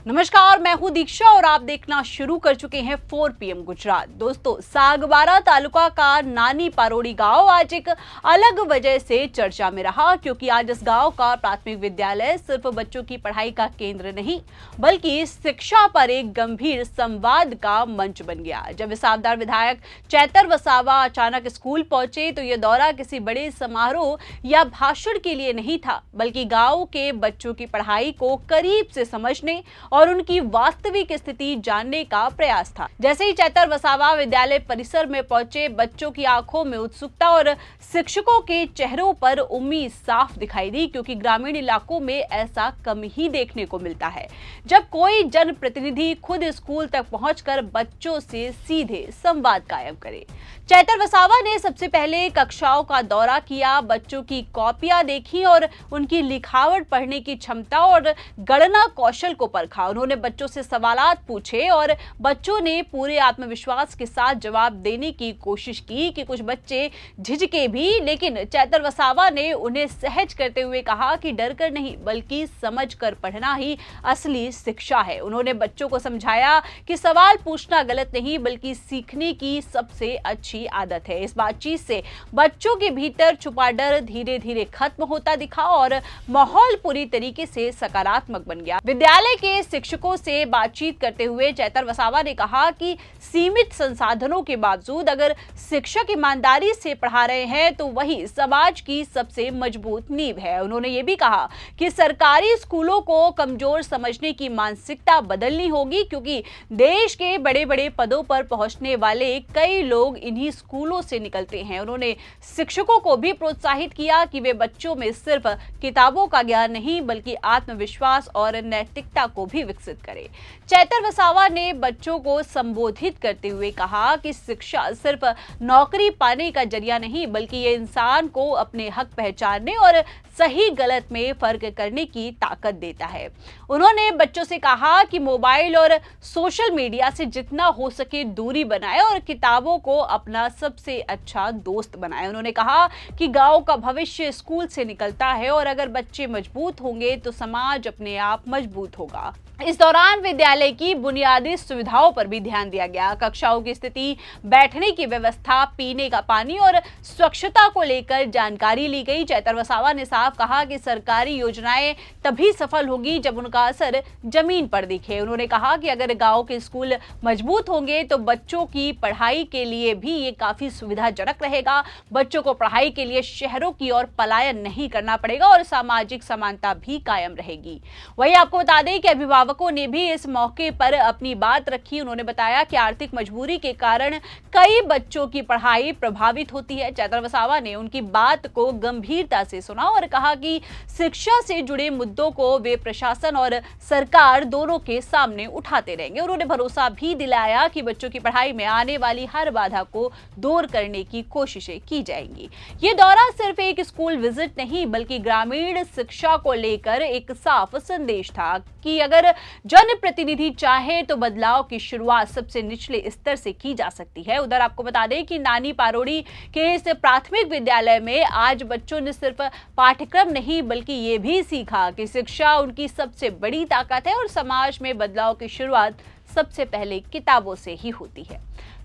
नमस्कार, मैं हूं दीक्षा और आप देखना शुरू कर चुके हैं 4 PM गुजरात। दोस्तों, सागबारा तालुका का नानी पारोड़ी गांव आज एक अलग वजह से चर्चा में रहा, क्योंकि आज इस गांव का प्राथमिक विद्यालय सिर्फ बच्चों की पढ़ाई का केंद्र नहीं बल्कि शिक्षा पर एक गंभीर संवाद का मंच बन गया। जब विसावदर विधायक चैतर वसावा अचानक स्कूल पहुंचे तो यह दौरा किसी बड़े समारोह या भाषण के लिए नहीं था, बल्कि गांव के बच्चों की पढ़ाई को करीब से समझने और उनकी वास्तविक स्थिति जानने का प्रयास था। जैसे ही चैतर वसावा विद्यालय परिसर में पहुंचे, बच्चों की आंखों में उत्सुकता और शिक्षकों के चेहरों पर उम्मीद साफ दिखाई दी, क्योंकि ग्रामीण इलाकों में ऐसा कम ही देखने को मिलता है जब कोई जनप्रतिनिधि खुद स्कूल तक पहुंचकर बच्चों से सीधे संवाद कायम करे। चैतर वसावा ने सबसे पहले कक्षाओं का दौरा किया, बच्चों की कॉपियां देखी और उनकी लिखावट पढ़ने की क्षमता और गणना कौशल को परखा। उन्होंने बच्चों से सवालात पूछे और बच्चों ने पूरे आत्मविश्वास के साथ जवाब देने की कोशिश की कि कुछ बच्चे झिझके भी, लेकिन चैतर वसावा ने उन्हें सहज करते हुए कहा कि डर कर नहीं बल्कि समझ कर पढ़ना ही असली शिक्षा है। उन्होंने बच्चों को समझाया कि सवाल पूछना गलत नहीं बल्कि सीखने की सबसे अच्छी आदत है। इस बातचीत से बच्चों के भीतर छुपा डर धीरे धीरे खत्म होता दिखा और माहौल पूरी तरीके से सकारात्मक बन गया। विद्यालय के शिक्षकों से बातचीत करते हुए चैतर वसावा ने कहा कि सीमित संसाधनों के बावजूद अगर शिक्षक ईमानदारी से पढ़ा रहे हैं तो वही समाज की सबसे मजबूत नींव है। उन्होंने ये भी कहा कि सरकारी स्कूलों को कमजोर समझने की मानसिकता बदलनी होगी, क्योंकि देश के बड़े बड़े पदों पर पहुंचने वाले कई लोग इन्हीं स्कूलों से निकलते हैं। उन्होंने शिक्षकों को भी प्रोत्साहित किया कि वे बच्चों में सिर्फ किताबों का ज्ञान नहीं बल्कि आत्मविश्वास और नैतिकता को भी विकसित करें। चैतर वसावा ने बच्चों को संबोधित करते हुए कहा कि शिक्षा सिर्फ नौकरी पाने का जरिया नहीं बल्कि ये इंसान को अपने हक पहचानने और सही गलत में फर्क करने की ताकत देता है। उन्होंने बच्चों से कहा कि मोबाइल और सोशल मीडिया से जितना हो सके दूरी बनाए और किताबों को अपना सबसे अच्छा दोस्त बनाए। उन्होंने कहा कि गांव का भविष्य स्कूल से निकलता है और अगर बच्चे मजबूत होंगे तो समाज अपने आप मजबूत होगा। इस दौरान विद्यालय की बुनियादी सुविधाओं पर भी ध्यान दिया गया। कक्षाओं की स्थिति, बैठने की व्यवस्था, पीने का पानी और स्वच्छता को लेकर जानकारी ली गई। चैतर वसावा ने साफ कहा कि सरकारी योजनाएं तभी सफल होगी जब उनका असर जमीन पर दिखे। उन्होंने कहा कि अगर गांव के स्कूल मजबूत होंगे तो बच्चों की पढ़ाई के लिए भी ये काफी सुविधाजनक रहेगा। बच्चों को पढ़ाई के लिए शहरों की ओर पलायन नहीं करना पड़ेगा और सामाजिक समानता भी कायम रहेगी। वहीं आपको बता दें कि अभिभावकों ने भी इस मौके पर अपनी बात रखी। उन्होंने बताया कि आर्थिक मजबूरी के कारण कई बच्चों की पढ़ाई प्रभावित होती है। चैतर वसावा ने उनकी बात को गंभीरता से सुना और कहा कि शिक्षा से जुड़े मुद्दों को वे प्रशासन और सरकार दोनों के सामने उठाते रहेंगे। उन्होंने भरोसा भी दिलाया कि बच्चों की पढ़ाई में आने वाली हर बाधा को दूर करने की कोशिशें की जाएंगी। ये दौरा सिर्फ एक स्कूल विजिट नहीं बल्कि ग्रामीण शिक्षा को लेकर एक साफ संदेश था कि अगर जनप्रतिनिधि चाहे तो बदलाव की शुरुआत सबसे निचले स्तर से की जा सकती है। उधर आपको बता दें कि नानी पारोड़ी के इस प्राथमिक विद्यालय में आज बच्चों ने सिर्फ पाठ्यक्रम नहीं बल्कि ये भी सीखा कि शिक्षा उनकी सबसे बड़ी ताकत है और समाज में बदलाव की शुरुआत सबसे पहले किताबों से ही होती है।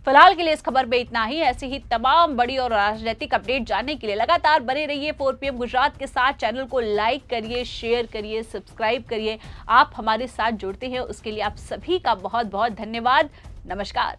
फिलहाल के लिए इस खबर में इतना ही। ऐसी ही तमाम बड़ी और राजनीतिक अपडेट जानने के लिए लगातार बने रहिए 4 PM गुजरात के साथ। चैनल को लाइक करिए, शेयर करिए, सब्सक्राइब करिए। आप हमारे साथ जुड़ते हैं उसके लिए आप सभी का बहुत बहुत धन्यवाद। नमस्कार।